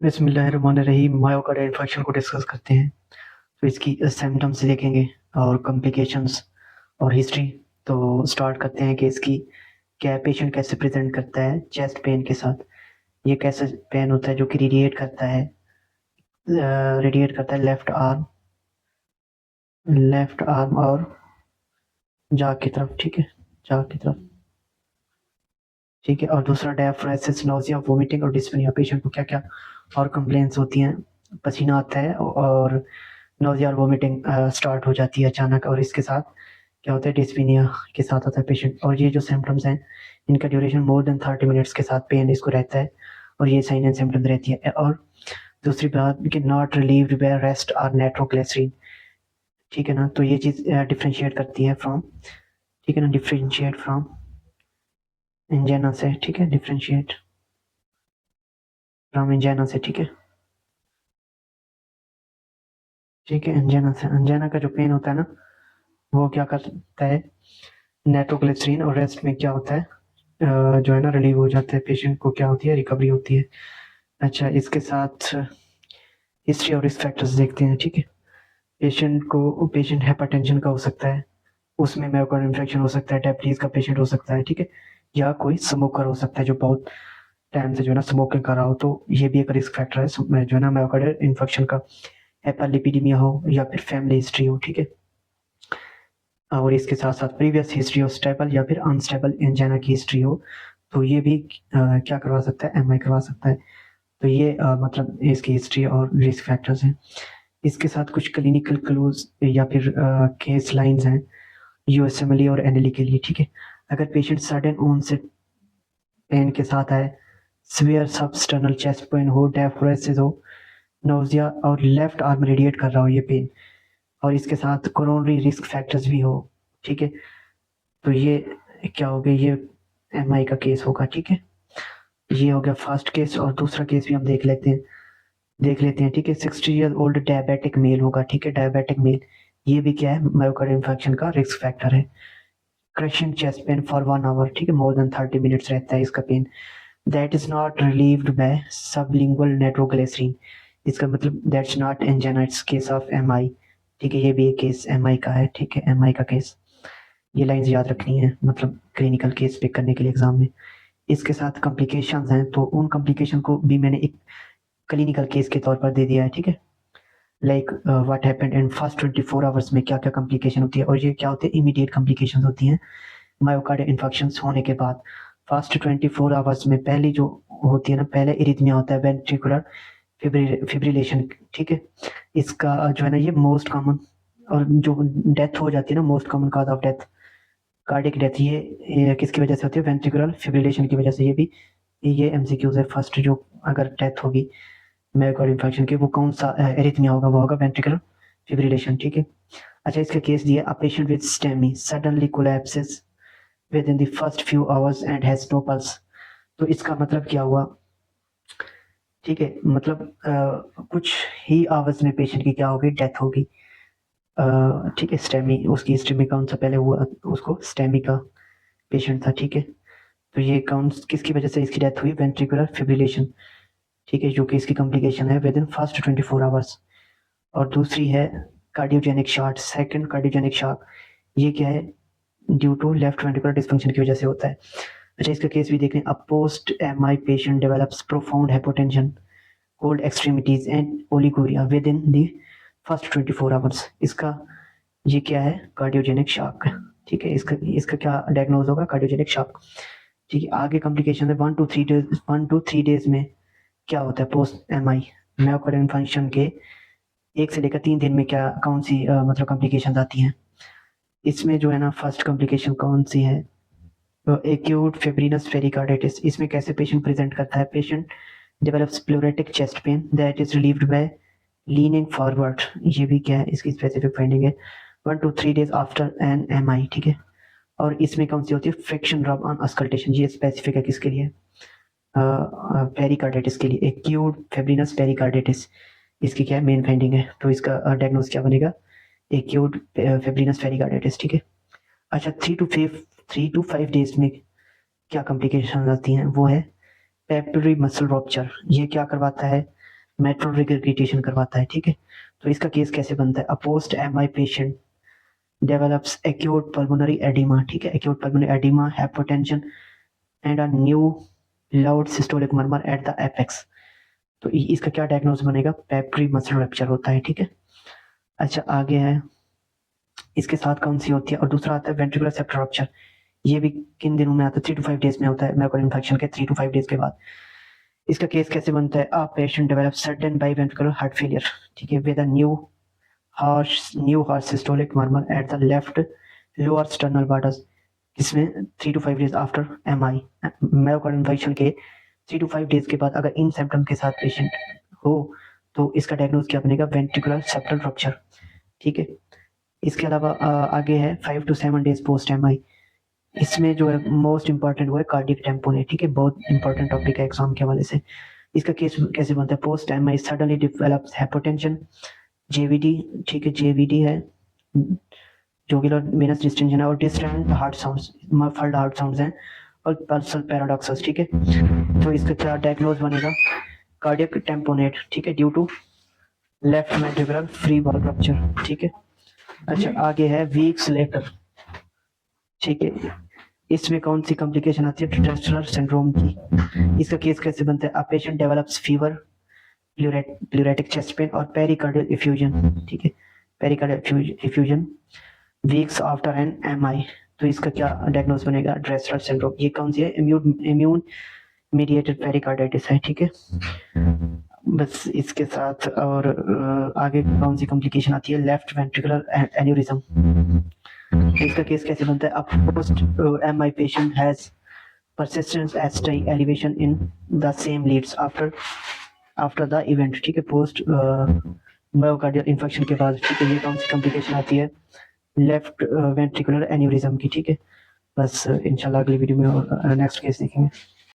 बिस्मिल्लाहिर्रहमानिर्रहीम। Myocardial infection को discuss करते हैं। तो इसकी सिम्टम्स देखेंगे और कॉम्प्लिकेशंस और हिस्ट्री। तो स्टार्ट करते हैं कि इसकी क्या पेशेंट कैसे प्रेजेंट करता है चेस्ट पेन के साथ। ये कैसे पेन होता है जो कि रेडिएट करता है लेफ्ट आर्म और जाग की तरफ। ठीक है, जाग की तरफ। ठीक है, और दूसरा डायफ्राइसिस, नोजिया, वोमिटिंग और डिस्पनिया। पेशेंट को क्या क्या और कंप्लेंट्स होती हैं? पसीना आता है और नोजिया और वोमिटिंग स्टार्ट हो जाती है अचानक, और इसके साथ क्या होता है, डिस्पीनिया के साथ होता है पेशेंट। और ये जो सिम्टम्स हैं इनका ड्यूरेशन मोर देन 30 मिनट्स के साथ पेन इसको रहता है, और ये साइन एंड सिम्टम्स रहती है। और दूसरी बात कि नॉट रिलीव्ड बाय रेस्ट और नाइट्रोग्लिसरीन। ठीक है ना, तो ये चीज़ डिफ्रेंशिएट करती है फ्रॉम, ठीक है ना, डिफ्रेंशिएट फ्रॉम एंजाइना से। ठीक है, डिफ्रेंशिएट फ्रॉम एंजाइना से। ठीक है, ठीक है, एंजाइना से। एंजाइना का जो पेन होता है ना, वो क्या करता है, नाइट्रोग्लिसरीन और रेस्ट में क्या होता है, जो है ना, रिलीव हो जाता है। पेशेंट को क्या होती है, रिकवरी होती है। अच्छा, इसके साथ हिस्ट्री और रिस्क फैक्टर्स देखते हैं। ठीक है, पेशेंट हाइपरटेंशन का हो सकता है, उसमें मायोकार्डियल इन्फेक्शन हो सकता है, डायबिटीज का पेशेंट हो सकता है। ठीक है, या कोई स्मोकर हो सकता है जो बहुत टाइम से जो है ना स्मोकिंग कर रहा हो, तो ये भी एक रिस्क फैक्टर है जो है ना मायोकार्डियल इन्फेक्शन का। हाइपरलिपिडीमिया हो या फिर फैमिली हिस्ट्री हो। ठीक है, और इसके साथ साथ प्रीवियस हिस्ट्री हो, स्टेबल या फिर अनस्टेबल एंजाइना की हिस्ट्री हो, तो ये भी क्या करवा सकता है, एमआई करवा सकता है। तो ये मतलब इसकी हिस्ट्री और रिस्क फैक्टर्स हैं। इसके साथ कुछ क्लिनिकल क्लूज या फिर केस लाइंस हैं यूएसएमएलई और एनएलई के लिए। ठीक है, अगर पेशेंट सडन ऑनसेट पेन के साथ आए, सीवियर सबस्टर्नल चेस्ट पेन हो, डायफ्राइसिस हो, नोजिया और लेफ्ट आर्म रेडिएट कर रहा हो ये पेन, और इसके साथ कोरोनरी रिस्क फैक्टर्स भी हो। ठीक है, तो ये क्या हो गया, ये एमआई का केस होगा। ठीक है, ये हो गया फर्स्ट केस। और दूसरा केस भी हम देख लेते हैं। ठीक है, 60 ईयर ओल्ड डायबिटिक मेल होगा। ठीक है, डायबिटिक मेल, ये भी क्या है, मायोकार्डियल इन्फेक्शन का रिस्क फैक्टर है। Crushing chest pain for 1 hour. ठीक है, मोर देन 30 मिनट्स रहता है इसका pain. That is not relieved by sublingual nitroglycerin. इसका मतलब that's not angina, it's case of MI. ठीक है, ये भी एक केस एमआई का है। ठीक है, एमआई का केस, ये लाइंस याद रखनी है मतलब क्लिनिकल केस पिक करने के लिए एग्जाम में। इसके साथ कॉम्प्लिकेशंस हैं, तो उन कॉम्प्लिकेशन को भी मैंने एक क्लिनिकल केस के तौर पर दे दिया है। ठीक है, like what happened in first 24 hours में क्या क्या कॉम्प्लिकेशन होती है, और ये क्या होते हैं, इमीडिएट कॉम्प्लिकेशन होती हैं मायोकार्डियल इन्फेक्शन होने के बाद। फर्स्ट 24 आवर्स में पहली जो होती है ना, पहले इरिथमिया होता है, वेंट्रिकुलर फिब्रिलेशन। ठीक है, इसका जो है ना, ये मोस्ट कॉमन, और जो डेथ हो जाती है ना, most common cause of death, cardiac death, ये किसकी वजह से होती है, वेंट्रिकुलर फिब्रिलेशन की वजह से। ये एमसीक्यूज है। फर्स्ट जो अगर डेथ होगी मायोकार्डियल इन्फेक्शन की, वो कौन सा एरिथमिया होगा, वो होगा वेंट्रिकुलर फिब्रिलेशन। ठीक है, अच्छा, इसका केस दिया, a patient with STEMI suddenly collapses with in the first few hours and has no pulse. तो इसका मतलब क्या हुआ, ठीक है, मतलब कुछ ही आवर्स में पेशेंट की क्या होगी, डेथ होगी। ठीक है, स्टेमी, उसकी हिस्ट्री में कौन सा पहले हुआ, उसको स्टेमी का पेशेंट था। ठीक है, तो ये कौन किसकी वजह से इसकी डेथ हुई, वेंट्रिकुलर फिब्रिलेशन। ठीक है, जो कि इसकी कॉम्प्लिकेशन है विद इन फर्स्ट 24 आवर्स। और दूसरी है cardiogenic shock, second cardiogenic shock, ये क्या है, due to left ventricular dysfunction की वजह से होता है। अच्छा, इसका केस भी देख लें, a post MI patient develops profound hypotension, cold extremities and oliguria within the first 24 hours. इसका ये क्या है, कार्डियोजेनिक शॉक। ठीक है, इसका इसका क्या डायग्नोज होगा, कार्डियोजेनिक शॉक। ठीक है, आगे कॉम्प्लिकेशन है 1 to 3 डेज में क्या होता है, पोस्ट एमआई मायोकार्डियल इन्फेक्शन के 1 से लेकर 3 दिन में क्या कौन सी मतलब कॉम्प्लिकेशन आती हैं। इसमें जो है ना, फर्स्ट कॉम्प्लिकेशन कौन सी है, एक्यूट फेब्रिनस पेरिकार्डिटिस। इसमें कैसे पेशेंट प्रेजेंट करता है, patient develops pleuritic chest pain that is relieved by leaning forward. ये भी क्या है, इसकी स्पेसिफिक फाइंडिंग है 1 to 3 days after an MI. ठीक है, और इसमें कौन सी होती है, फ्रिक्शन रब ऑन अस्कल्टेशन। ये स्पेसिफिक है किसके लिए, पेरिकार्डिटिस के लिए, एक्यूट फेब्रिनस पेरिकार्डिटिस। इसकी क्या है, मेन फाइंडिंग है। तो इसका डायग्नोस क्या बनेगा, एक्यूट फेब्रिनस पेरिकार्डिटिस। ठीक है, अच्छा, 3 to 5 डेज में क्या कॉम्प्लिकेशन आती हैं, वो है पेपिलरी मसल रप्चर। ये क्या करवाता है, मेट्रो रिगर्गिटेशन करवाता है, ठीक है। तो इसका केस कैसे बनता है? अ post MI patient develops acute pulmonary oedema, ठीक है, acute pulmonary oedema, hypotension and a new loud systolic murmur at the apex. तो इसका क्या डायग्नोज बनेगा? पेप्री मसल रप्चर होता है, ठीक है। अच्छा आगे है, इसके साथ कौन सी होती है? और दूसरा आता है वेंट्रिकुलर सेप्टल रप्चर। ये भी किन दिनों में आता है? 3 to 5 डेज में होता है, म्योकार्डियल इन्फेक्शन के 3 to 5 डेज के बाद। इसका केस कैसे बनता है? A patient develop sudden biventricular heart failure, ठीक है, with a new harsh systolic murmur at the left lower sternal borders. इसमें 3 to 5 days after MI, myocardial infection के 3 to 5 डेज के बाद अगर इन सिम्टम के साथ पेशेंट हो तो इसका डायग्नोज क्या बनेगा? वेंट्रिकुलर सेप्टल रप्चर, ठीक है। इसके अलावा आगे है 5 to 7 डेज पोस्ट एमआई। इसमें जो है मोस्ट इंपॉर्टेंट वो है कार्डियक टेम्पोनेट, ठीक है, बहुत इंपॉर्टेंट टॉपिक है एग्जाम के हवाले से। इसका केस कैसे बनता है? Post MI suddenly develops hypotension, JVD, ठीक है, जेवीडी है, जुगुलर वेनस डिस्टेंशन है, और distant heart sounds, muffled heart sounds हैं, और पल्सल पैराडॉक्सेस, ठीक है। तो इसका क्या डायग्नोज बनेगा? कार्डियक टेम्पोनेट, ठीक है, due to left ventricular free wall rupture, ठीक है। अच्छा आगे है वीक्स लेटर, ठीक है, इसमें कौन सी कॉम्प्लिकेशन आती है? टेस्टलर सिंड्रोम की। इसका केस कैसे बनता है? A patient develops fever, pleuritic chest pain और पेरिकार्डियल इफ्यूजन, ठीक है, pericardial effusion weeks after an MI. तो इसका क्या डायग्नोज बनेगा? Dressler syndrome. ये कौन सी है? इम्यून मीडिएटेड पेरिकार्डाइटिस है, ठीक है। बस इसके साथ और आगे कौन सी कॉम्प्लिकेशन आती है? Left ventricular aneurysm. इसका केस कैसे बनता है? अ post MI patient has persistent ST elevation in the same leads after the event, ठीक है, पोस्ट मायोकार्डियल इन्फेक्शन के बाद, ठीक है। ये कौन सी कॉम्प्लिकेशन आती है? लेफ्ट वेंट्रिकुलर एन्यूरिज्म की, ठीक है। बस इंशाल्लाह अगली वीडियो में नेक्स्ट केस देखेंगे।